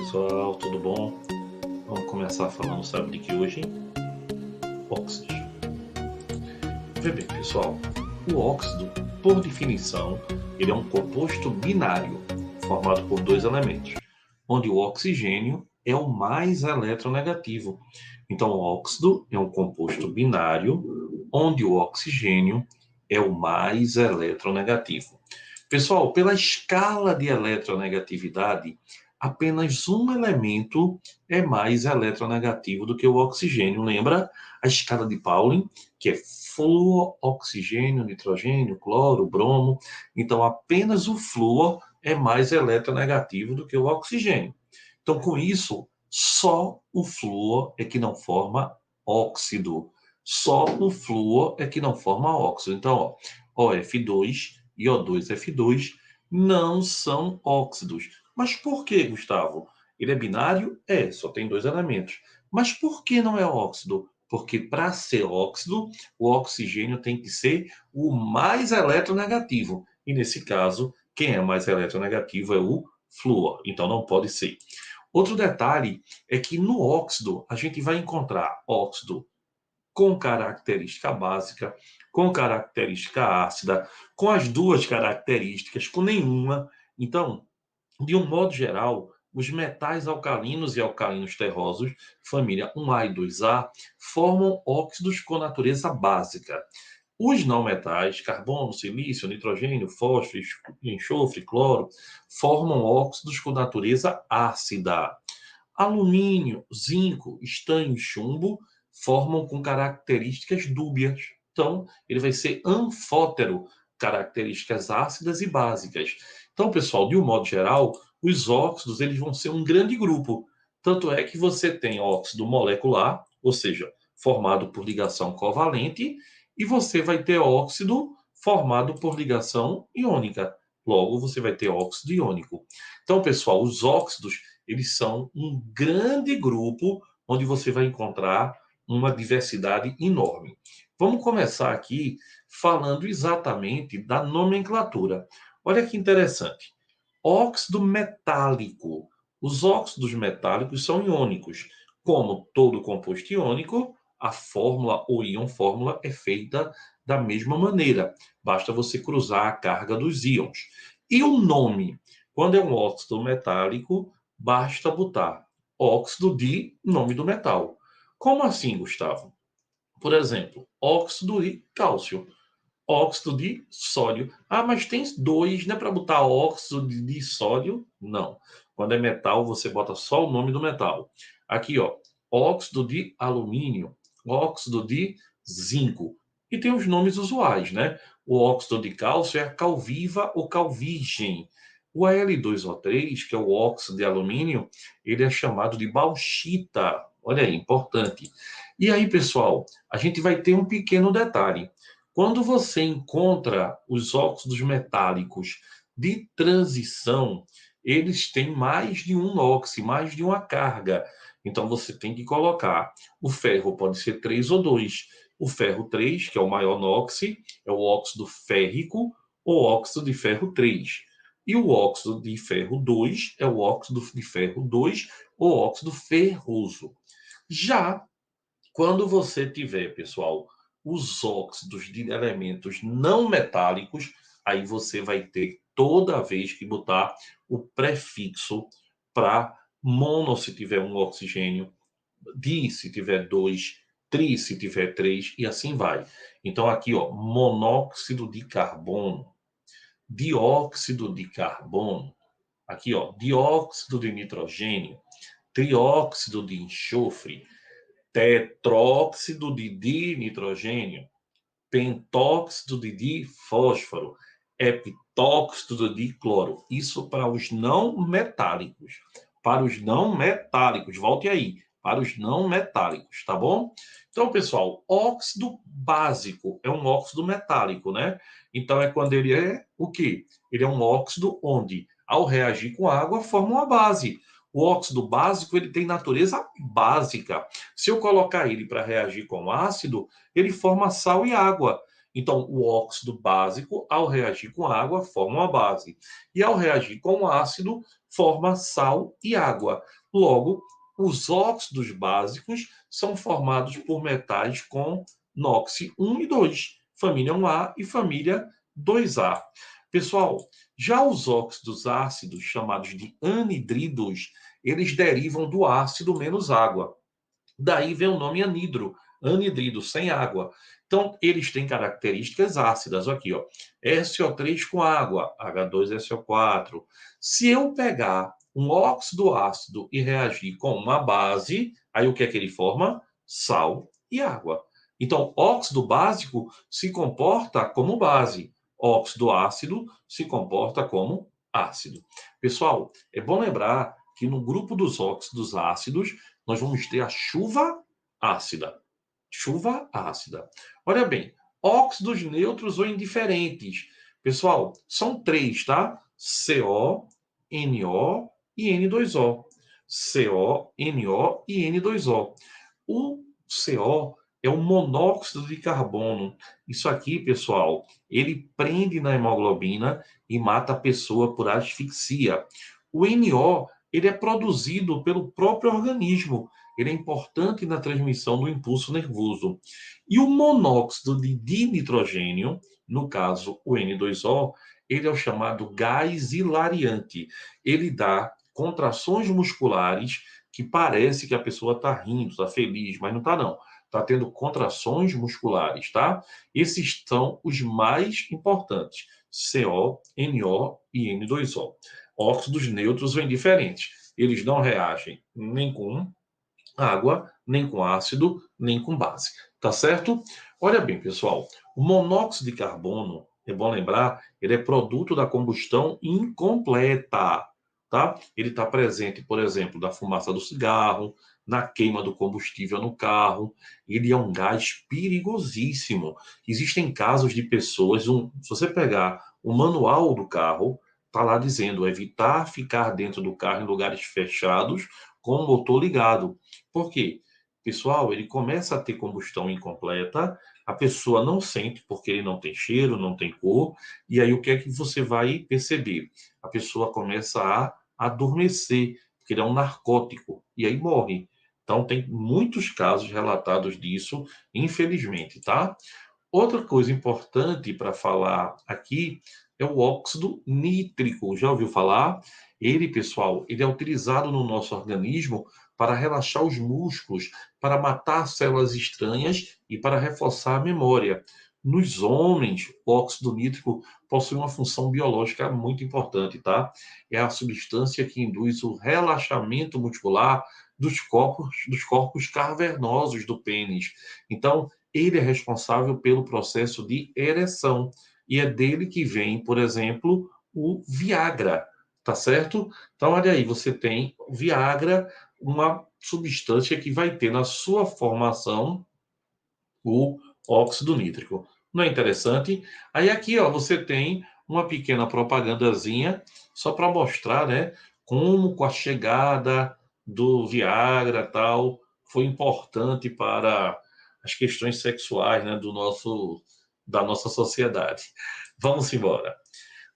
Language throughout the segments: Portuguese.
pessoal, tudo bom? Vamos começar falando, sabe de que hoje? Óxidos. Vê bem, pessoal, o óxido, por definição, ele é um composto binário, formado por dois elementos, onde o oxigênio é o mais eletronegativo. Então, o óxido é um composto binário, onde o oxigênio é o mais eletronegativo. Pessoal, pela escala de eletronegatividade, apenas um elemento é mais eletronegativo do que o oxigênio. Lembra a escala de Pauling, que é flúor, oxigênio, nitrogênio, cloro, bromo. Então, apenas o flúor é mais eletronegativo do que o oxigênio. Então, com isso, só o flúor é que não forma óxido. Só o flúor é que não forma óxido. Então, ó, OF2 e O2F2 não são óxidos. Mas por que, Gustavo? Ele é binário? É, só tem dois elementos. Mas por que não é óxido? Porque para ser óxido, o oxigênio tem que ser o mais eletronegativo. E nesse caso, quem é mais eletronegativo é o flúor. Então não pode ser. Outro detalhe é que no óxido a gente vai encontrar óxido com característica básica, com característica ácida, com as duas características, com nenhuma. Então, de um modo geral, os metais alcalinos e alcalinos terrosos, família 1A e 2A, formam óxidos com natureza básica. Os não metais, carbono, silício, nitrogênio, fósforo, enxofre, cloro, formam óxidos com natureza ácida. Alumínio, zinco, estanho e chumbo formam com características dúbias. Então, ele vai ser anfótero, características ácidas e básicas. Então, pessoal, de um modo geral, os óxidos eles vão ser um grande grupo. Tanto é que você tem óxido molecular, ou seja, formado por ligação covalente, e você vai ter óxido formado por ligação iônica. Logo, você vai ter óxido iônico. Então, pessoal, os óxidos eles são um grande grupo onde você vai encontrar uma diversidade enorme. Vamos começar aqui falando exatamente da nomenclatura. Olha que interessante. Óxido metálico. Os óxidos metálicos são iônicos. Como todo composto iônico, a fórmula ou íon fórmula é feita da mesma maneira. Basta você cruzar a carga dos íons. E o nome? Quando é um óxido metálico, basta botar óxido de nome do metal. Como assim, Gustavo? Por exemplo, óxido de cálcio, óxido de sódio. Ah, mas tem dois, não é para botar óxido de sódio? Não. Quando é metal, você bota só o nome do metal. Aqui, ó, óxido de alumínio, óxido de zinco. E tem os nomes usuais, né? O óxido de cálcio é a calviva ou calvirgem. O Al2O3, que é o óxido de alumínio, ele é chamado de bauxita. Olha aí, importante. E aí, pessoal, a gente vai ter um pequeno detalhe. Quando você encontra os óxidos metálicos de transição, eles têm mais de um óxido, mais de uma carga. Então você tem que colocar. O ferro pode ser 3 ou 2. O ferro 3, que é o maior NOx, é o óxido férrico ou óxido de ferro 3. E o óxido de ferro 2 é o óxido de ferro 2 ou óxido ferroso. Já quando você tiver, pessoal, os óxidos de elementos não metálicos, aí você vai ter toda vez que botar o prefixo para mono se tiver um oxigênio, di se tiver dois, tri se tiver três e assim vai. Então aqui, ó, monóxido de carbono, dióxido de carbono, aqui, ó, dióxido de nitrogênio, trióxido de enxofre, tetróxido de dinitrogênio, pentóxido de difósforo, epitóxido de cloro. Isso para os não metálicos. Para os não metálicos, volte aí. Para os não metálicos, tá bom? Então, pessoal, óxido básico é um óxido metálico, né? Então, é quando ele é o quê? Ele é um óxido onde, ao reagir com água, forma uma base. O óxido básico ele tem natureza básica. Se eu colocar ele para reagir com ácido, ele forma sal e água. Então, o óxido básico, ao reagir com água, forma uma base. E ao reagir com ácido, forma sal e água. Logo, os óxidos básicos são formados por metais com NOx 1 e 2, família 1A e família 2A. Pessoal, já os óxidos ácidos, chamados de anidridos, eles derivam do ácido menos água. Daí vem o nome anidro, anidrido, sem água. Então, eles têm características ácidas. Aqui, ó, SO3 com água, H2SO4. Se eu pegar um óxido ácido e reagir com uma base, aí o que é que ele forma? Sal e água. Então, óxido básico se comporta como base. Óxido ácido se comporta como ácido. Pessoal, é bom lembrar que no grupo dos óxidos ácidos, nós vamos ter a chuva ácida. Chuva ácida. Olha bem, óxidos neutros ou indiferentes. Pessoal, são três, tá? CO, NO e N2O. CO, NO e N2O. O CO é o monóxido de carbono. Isso aqui, pessoal, ele prende na hemoglobina e mata a pessoa por asfixia. O NO, ele é produzido pelo próprio organismo. Ele é importante na transmissão do impulso nervoso. E o monóxido de dinitrogênio, no caso o N2O, ele é o chamado gás hilariante. Ele dá contrações musculares que parece que a pessoa está rindo, está feliz, mas não está não. Está tendo contrações musculares, tá? Esses são os mais importantes. CO, NO e N2O. Óxidos neutros ou indiferentes. Eles não reagem nem com água, nem com ácido, nem com base. Tá certo? Olha bem, pessoal, o monóxido de carbono, é bom lembrar, ele é produto da combustão incompleta, tá? Ele está presente, por exemplo, da fumaça do cigarro, na queima do combustível no carro. Ele é um gás perigosíssimo. Existem casos de pessoas, se você pegar o manual do carro, tá lá dizendo evitar ficar dentro do carro em lugares fechados com o motor ligado. Por quê? Pessoal, ele começa a ter combustão incompleta, a pessoa não sente porque ele não tem cheiro, não tem cor, e aí o que é que você vai perceber? A pessoa começa a adormecer, porque ele é um narcótico, e aí morre. Então, tem muitos casos relatados disso, infelizmente, tá? Outra coisa importante para falar aqui é o óxido nítrico. Já ouviu falar? Ele, pessoal, ele é utilizado no nosso organismo para relaxar os músculos, para matar células estranhas e para reforçar a memória. Nos homens, o óxido nítrico possui uma função biológica muito importante, tá? É a substância que induz o relaxamento muscular dos corpos cavernosos do pênis. Então, ele é responsável pelo processo de ereção. E é dele que vem, por exemplo, o Viagra, tá certo? Então, olha aí, você tem Viagra, uma substância que vai ter na sua formação o óxido nítrico. Não é interessante? Aí aqui, ó, você tem uma pequena propagandazinha só para mostrar, né, como com a chegada do Viagra tal foi importante para as questões sexuais, né, da nossa sociedade. Vamos embora.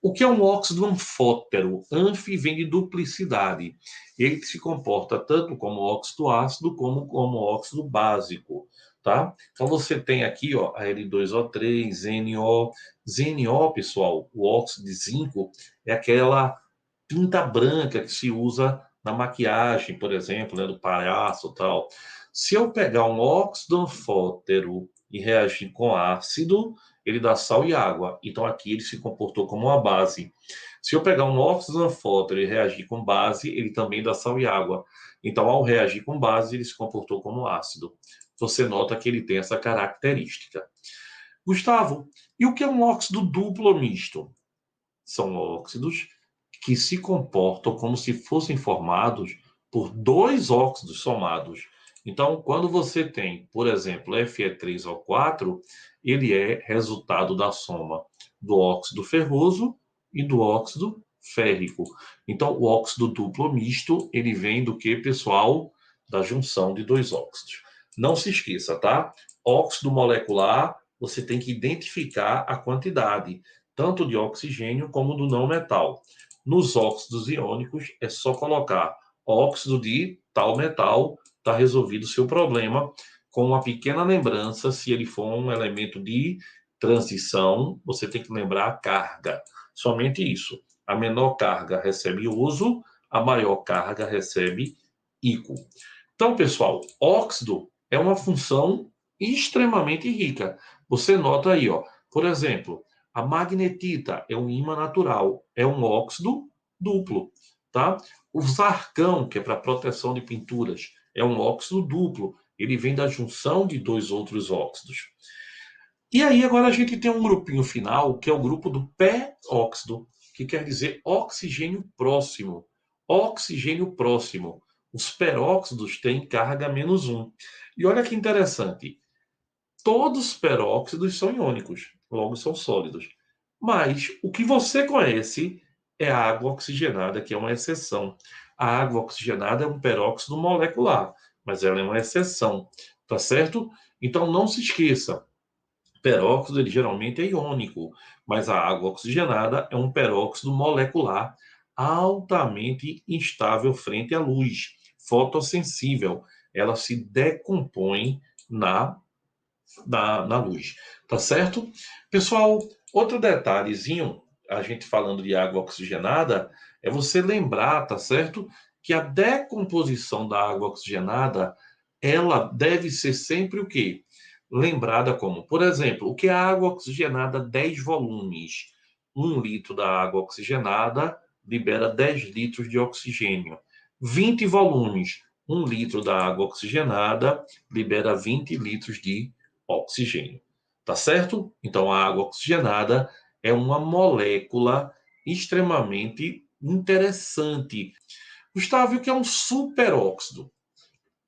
O que é um óxido anfótero? Anfi vem de duplicidade. Ele se comporta tanto como óxido ácido como óxido básico, tá? Então você tem aqui, ó, a L2O3, NO. ZNO, pessoal, o óxido de zinco é aquela tinta branca que se usa na maquiagem, por exemplo, né, do palhaço e tal. Se eu pegar um óxido anfótero e reagir com ácido, ele dá sal e água. Então aqui ele se comportou como uma base. Se eu pegar um óxido anfótero e reagir com base, ele também dá sal e água. Então, ao reagir com base, ele se comportou como ácido. Você nota que ele tem essa característica. Gustavo, e o que é um óxido duplo misto? São óxidos que se comportam como se fossem formados por dois óxidos somados. Então, quando você tem, por exemplo, Fe3O4, ele é resultado da soma do óxido ferroso e do óxido férrico. Então, o óxido duplo misto, ele vem do que, pessoal? Da junção de dois óxidos. Não se esqueça, tá? Óxido molecular você tem que identificar a quantidade, tanto de oxigênio como do não metal. Nos óxidos iônicos, é só colocar óxido de tal metal, está resolvido o seu problema, com uma pequena lembrança, se ele for um elemento de transição, você tem que lembrar a carga. Somente isso. A menor carga recebe uso, a maior carga recebe íquo. Então, pessoal, óxido é uma função extremamente rica. Você nota aí, ó, por exemplo, a magnetita é um ímã natural, é um óxido duplo, tá? O zarcão, que é para proteção de pinturas, é um óxido duplo. Ele vem da junção de dois outros óxidos. E aí agora a gente tem um grupinho final, que é o grupo do peróxido, que quer dizer oxigênio próximo. Oxigênio próximo. Os peróxidos têm carga -1. E olha que interessante, todos os peróxidos são iônicos, logo são sólidos. Mas o que você conhece é a água oxigenada, que é uma exceção. A água oxigenada é um peróxido molecular, mas ela é uma exceção, tá certo? Então não se esqueça, peróxido ele geralmente é iônico, mas a água oxigenada é um peróxido molecular altamente instável frente à luz, fotossensível. Ela se decompõe na luz, tá certo? Pessoal, outro detalhezinho, a gente falando de água oxigenada, é você lembrar, tá certo? Que a decomposição da água oxigenada, ela deve ser sempre o quê? Lembrada como, por exemplo, o que é a água oxigenada 10 volumes? 1 litro da água oxigenada libera 10 litros de oxigênio. 20 volumes, 1 litro da água oxigenada libera 20 litros de oxigênio. Tá certo? Então, a água oxigenada é uma molécula extremamente interessante. Gustavo, o que é um superóxido?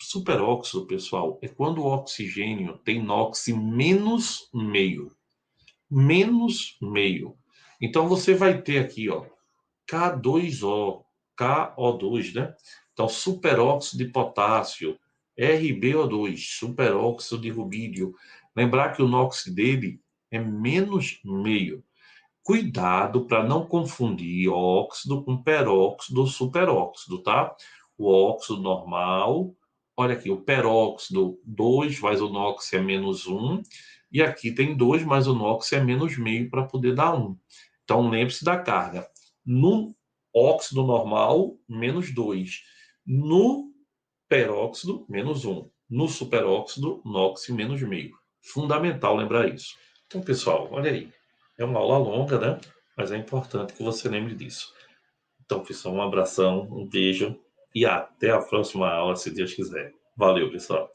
Superóxido, pessoal, é quando o oxigênio tem NOx menos meio. Menos meio. Então, você vai ter aqui, ó, K2O, KO2, né? Então, superóxido de potássio, RbO2, superóxido de rubídio. Lembrar que o NOx dele é menos meio. Cuidado para não confundir óxido com peróxido ou superóxido, tá? O óxido normal, olha aqui, o peróxido 2 mais o NOx é -1, e aqui tem 2 mais o NOx é meio para poder dar 1. Então, lembre-se da carga. No óxido normal, -2. No peróxido, -1. No superóxido, NOx meio. Fundamental lembrar isso. Então, pessoal, olha aí. É uma aula longa, né? Mas é importante que você lembre disso. Então, pessoal, um abração, um beijo e até a próxima aula, se Deus quiser. Valeu, pessoal.